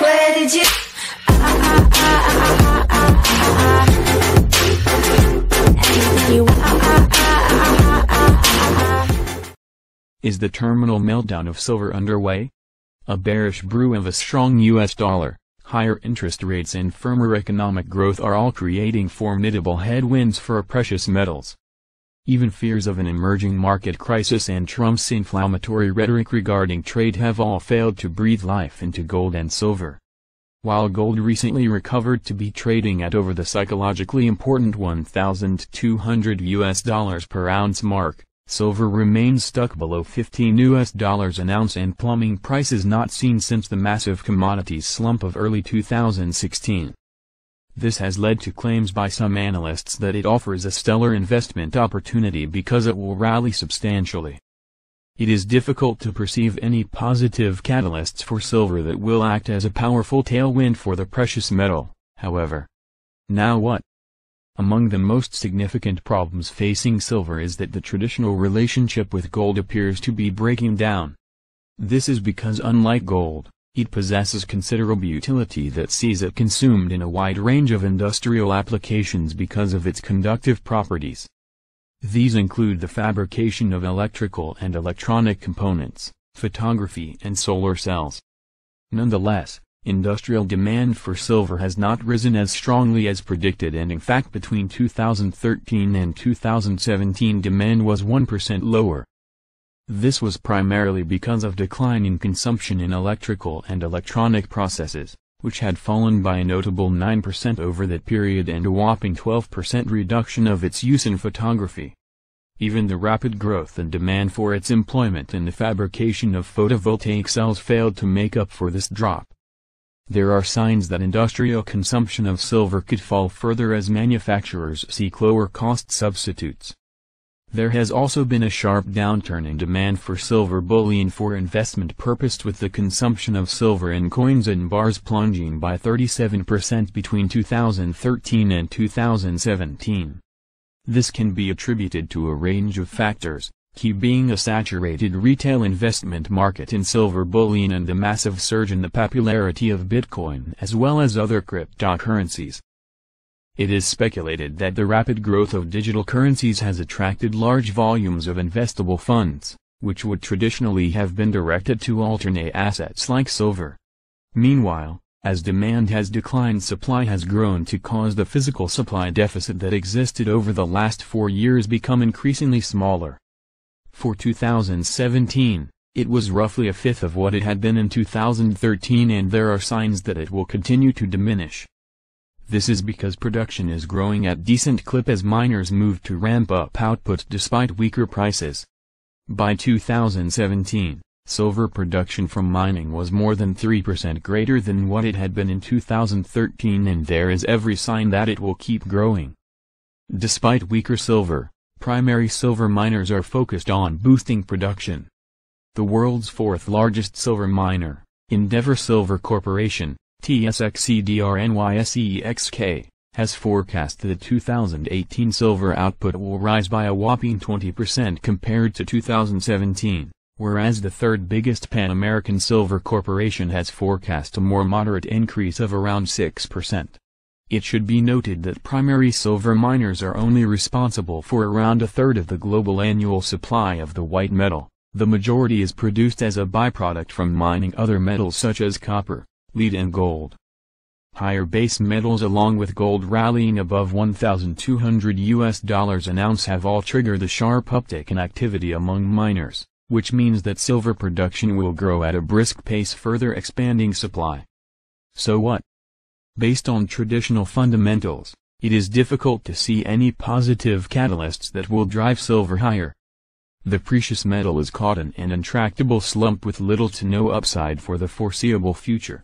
Where did you? Is the terminal meltdown of silver underway? A bearish brew of a strong US dollar, higher interest rates and firmer economic growth are all creating formidable headwinds for precious metals. Even fears of an emerging market crisis and Trump's inflammatory rhetoric regarding trade have all failed to breathe life into gold and silver. While gold recently recovered to be trading at over the psychologically important $1,200 per ounce mark, silver remains stuck below $15 an ounce and plumbing prices not seen since the massive commodities slump of early 2016. This has led to claims by some analysts that it offers a stellar investment opportunity because it will rally substantially. It is difficult to perceive any positive catalysts for silver that will act as a powerful tailwind for the precious metal, however. Now what? Among the most significant problems facing silver is that the traditional relationship with gold appears to be breaking down. This is because unlike gold, it possesses considerable utility that sees it consumed in a wide range of industrial applications because of its conductive properties. These include the fabrication of electrical and electronic components, photography and solar cells. Nonetheless, industrial demand for silver has not risen as strongly as predicted, and in fact between 2013 and 2017 demand was 1% lower. This was primarily because of declining consumption in electrical and electronic processes, which had fallen by a notable 9% over that period and a whopping 12% reduction of its use in photography. Even the rapid growth and demand for its employment in the fabrication of photovoltaic cells failed to make up for this drop. There are signs that industrial consumption of silver could fall further as manufacturers seek lower-cost substitutes. There has also been a sharp downturn in demand for silver bullion for investment purposes, with the consumption of silver in coins and bars plunging by 37% between 2013 and 2017. This can be attributed to a range of factors, key being a saturated retail investment market in silver bullion and the massive surge in the popularity of Bitcoin as well as other cryptocurrencies. It is speculated that the rapid growth of digital currencies has attracted large volumes of investable funds, which would traditionally have been directed to alternate assets like silver. Meanwhile, as demand has declined, supply has grown to cause the physical supply deficit that existed over the last 4 years become increasingly smaller. For 2017, it was roughly a fifth of what it had been in 2013, and there are signs that it will continue to diminish. This is because production is growing at decent clip as miners move to ramp up output despite weaker prices. By 2017, silver production from mining was more than 3% greater than what it had been in 2013, and there is every sign that it will keep growing. Despite weaker silver, primary silver miners are focused on boosting production. The world's fourth largest silver miner, Endeavor Silver Corporation, TSXCDRNYSEXK, has forecast that 2018 silver output will rise by a whopping 20% compared to 2017, whereas the third biggest Pan American Silver Corporation has forecast a more moderate increase of around 6%. It should be noted that primary silver miners are only responsible for around a third of the global annual supply of the white metal. The majority is produced as a byproduct from mining other metals such as copper, lead and gold. Higher base metals along with gold rallying above $1,200 an ounce have all triggered the sharp uptick in activity among miners, which means that silver production will grow at a brisk pace, further expanding supply. So what? Based on traditional fundamentals, it is difficult to see any positive catalysts that will drive silver higher. The precious metal is caught in an intractable slump with little to no upside for the foreseeable future.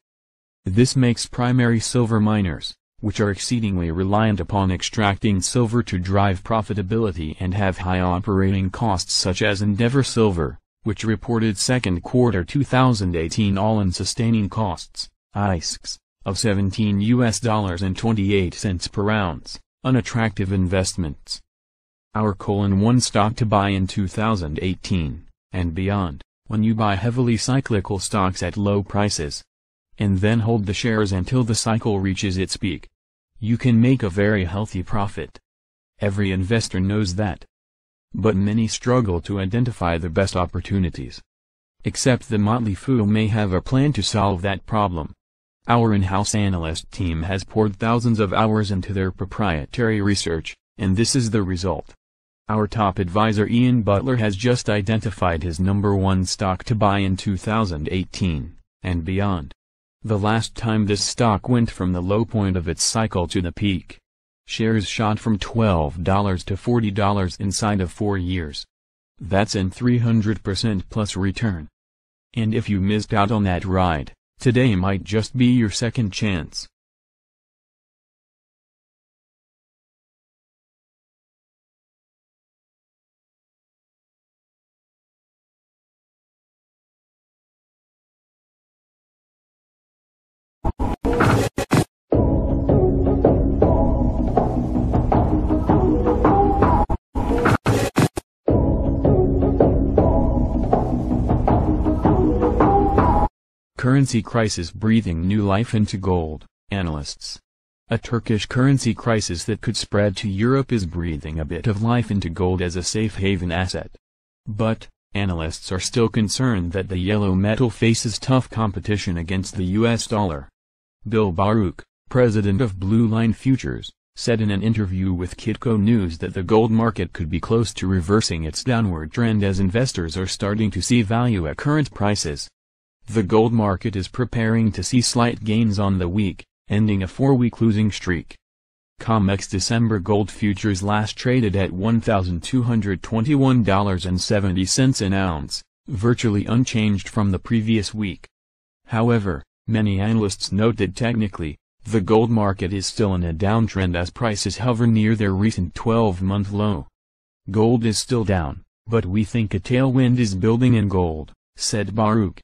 This makes primary silver miners, which are exceedingly reliant upon extracting silver to drive profitability and have high operating costs, such as Endeavor Silver, which reported second quarter 2018 all-in sustaining costs, AISCs, of $17.28 per ounce, unattractive investments. Our one stock to buy in 2018, and beyond, when you buy heavily cyclical stocks at low prices. and then hold the shares until the cycle reaches its peak. You can make a very healthy profit. Every investor knows that. But many struggle to identify the best opportunities. Except the motley fool may have a plan to solve that problem. Our in-house analyst team has poured thousands of hours into their proprietary research, and this is the result. Our top advisor Ian Butler has just identified his number one stock to buy in 2018, and beyond. The last time this stock went from the low point of its cycle to the peak. Shares shot from $12 to $40 inside of 4 years. That's an 300% plus return. And if you missed out on that ride, today might just be your second chance. Currency crisis breathing new life into gold, analysts. A Turkish currency crisis that could spread to Europe is breathing a bit of life into gold as a safe haven asset. But, analysts are still concerned that the yellow metal faces tough competition against the US dollar. Bill Baruch, president of Blue Line Futures, said in an interview with Kitco News that the gold market could be close to reversing its downward trend as investors are starting to see value at current prices. The gold market is preparing to see slight gains on the week, ending a 4-week losing streak. COMEX December gold futures last traded at $1,221.70 an ounce, virtually unchanged from the previous week. However, many analysts note that technically, the gold market is still in a downtrend as prices hover near their recent 12-month low. Gold is still down, but we think a tailwind is building in gold, said Baruch.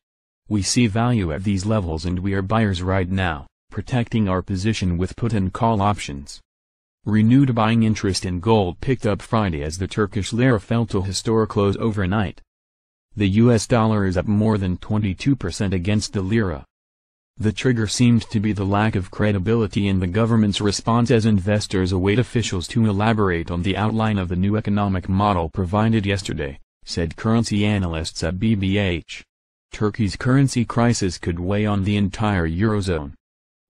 We see value at these levels and we are buyers right now, protecting our position with put and call options. Renewed buying interest in gold picked up Friday as the Turkish lira fell to historic lows overnight. The US dollar is up more than 22% against the lira. The trigger seemed to be the lack of credibility in the government's response as investors await officials to elaborate on the outline of the new economic model provided yesterday, said currency analysts at BBH. Turkey's currency crisis could weigh on the entire Eurozone.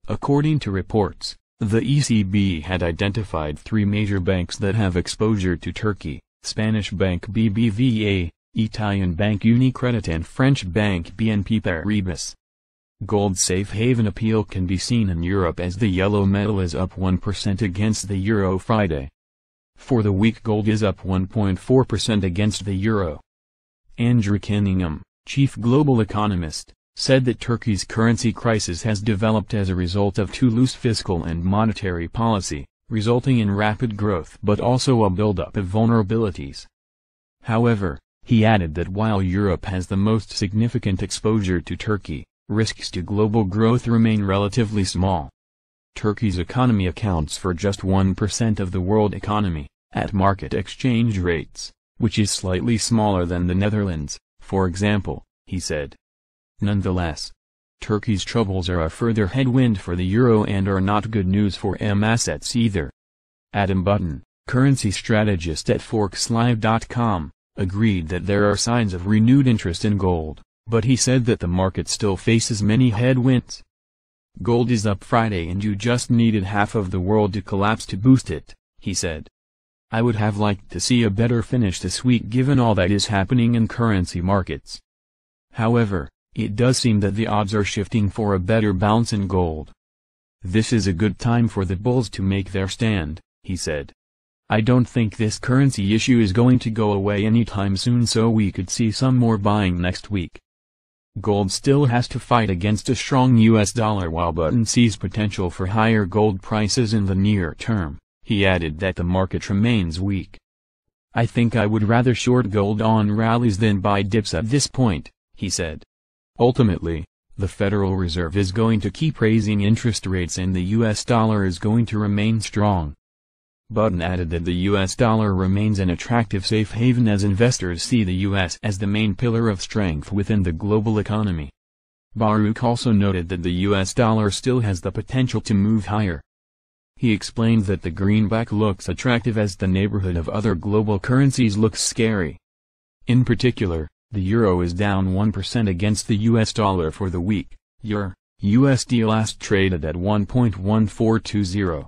According to reports, the ECB had identified 3 major banks that have exposure to Turkey: Spanish bank BBVA, Italian bank Unicredit and French bank BNP Paribas. Gold's safe haven appeal can be seen in Europe as the yellow metal is up 1% against the euro Friday. For the week gold is up 1.4% against the euro. Andrew Kinningham, chief global economist, said that Turkey's currency crisis has developed as a result of too loose fiscal and monetary policy, resulting in rapid growth but also a buildup of vulnerabilities. However, he added that while Europe has the most significant exposure to Turkey, risks to global growth remain relatively small. Turkey's economy accounts for just 1% of the world economy, at market exchange rates, which is slightly smaller than the Netherlands, for example, he said. Nonetheless, Turkey's troubles are a further headwind for the euro and are not good news for assets either. Adam Button, currency strategist at ForksLive.com, agreed that there are signs of renewed interest in gold, but he said that the market still faces many headwinds. Gold is up Friday and you just needed half of the world to collapse to boost it, he said. I would have liked to see a better finish this week given all that is happening in currency markets. However, it does seem that the odds are shifting for a better bounce in gold. This is a good time for the bulls to make their stand, he said. I don't think this currency issue is going to go away anytime soon, so we could see some more buying next week. Gold still has to fight against a strong US dollar while Button sees potential for higher gold prices in the near term. He added that the market remains weak. I think I would rather short gold on rallies than buy dips at this point, he said. Ultimately, the Federal Reserve is going to keep raising interest rates and the US dollar is going to remain strong. Button added that the US dollar remains an attractive safe haven as investors see the US as the main pillar of strength within the global economy. Baruch also noted that the US dollar still has the potential to move higher. He explained that the greenback looks attractive as the neighborhood of other global currencies looks scary. In particular, the euro is down 1% against the US dollar for the week. USD last traded at 1.1420.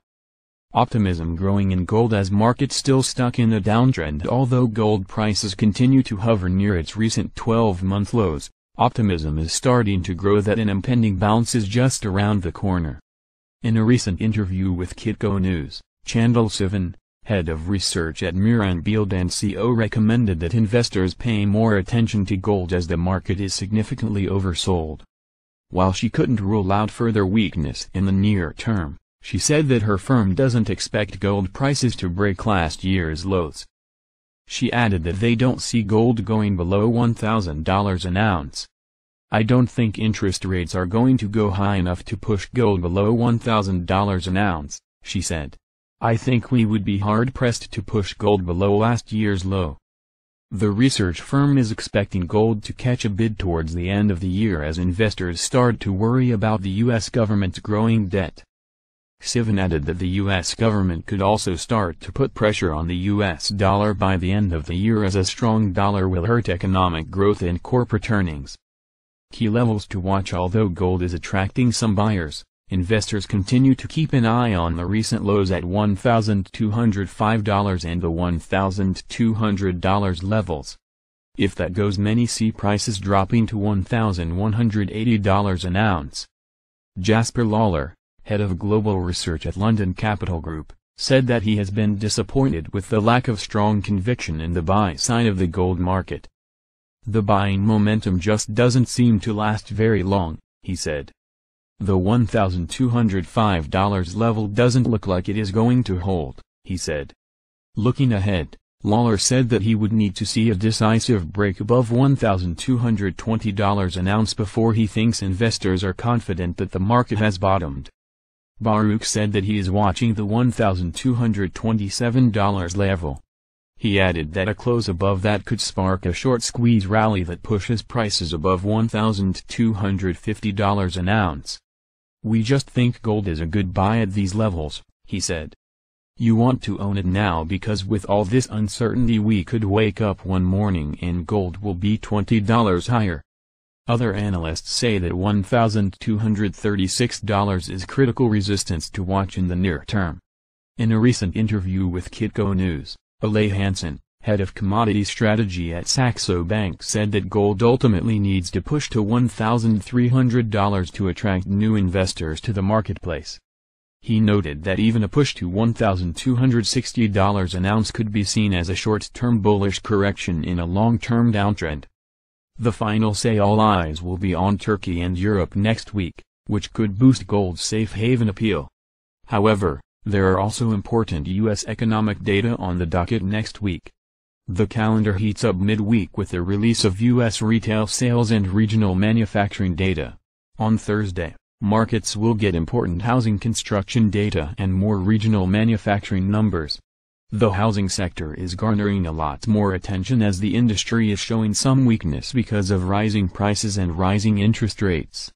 Optimism growing in gold as markets still stuck in a downtrend. Although gold prices continue to hover near its recent 12-month lows, optimism is starting to grow that an impending bounce is just around the corner. In a recent interview with Kitco News, Chandal Sivan, head of research at Miran Beeld & Co, recommended that investors pay more attention to gold as the market is significantly oversold. While she couldn't rule out further weakness in the near term, she said that her firm doesn't expect gold prices to break last year's lows. She added that they don't see gold going below $1,000 an ounce. "I don't think interest rates are going to go high enough to push gold below $1,000 an ounce," she said. "I think we would be hard-pressed to push gold below last year's low." The research firm is expecting gold to catch a bid towards the end of the year as investors start to worry about the U.S. government's growing debt. Sivan added that the U.S. government could also start to put pressure on the U.S. dollar by the end of the year as a strong dollar will hurt economic growth and corporate earnings. Key levels to watch. Although gold is attracting some buyers, investors continue to keep an eye on the recent lows at $1,205 and the $1,200 levels. If that goes, many see prices dropping to $1,180 an ounce. Jasper Lawler, head of global research at London Capital Group, said that he has been disappointed with the lack of strong conviction in the buy side of the gold market. "The buying momentum just doesn't seem to last very long," he said. "The $1,205 level doesn't look like it is going to hold," he said. Looking ahead, Lawler said that he would need to see a decisive break above $1,220 an ounce before he thinks investors are confident that the market has bottomed. Baruch said that he is watching the $1,227 level. He added that a close above that could spark a short squeeze rally that pushes prices above $1,250 an ounce. "We just think gold is a good buy at these levels," he said. "You want to own it now because with all this uncertainty we could wake up one morning and gold will be $20 higher." Other analysts say that $1,236 is critical resistance to watch in the near term. In a recent interview with Kitco News, Ale Hansen, head of commodity strategy at Saxo Bank, said that gold ultimately needs to push to $1,300 to attract new investors to the marketplace. He noted that even a push to $1,260 an ounce could be seen as a short-term bullish correction in a long-term downtrend. The final say all eyes will be on Turkey and Europe next week, which could boost gold's safe haven appeal. However, there are also important U.S. economic data on the docket next week. The calendar heats up midweek with the release of U.S. retail sales and regional manufacturing data. On Thursday, markets will get important housing construction data and more regional manufacturing numbers. The housing sector is garnering a lot more attention as the industry is showing some weakness because of rising prices and rising interest rates.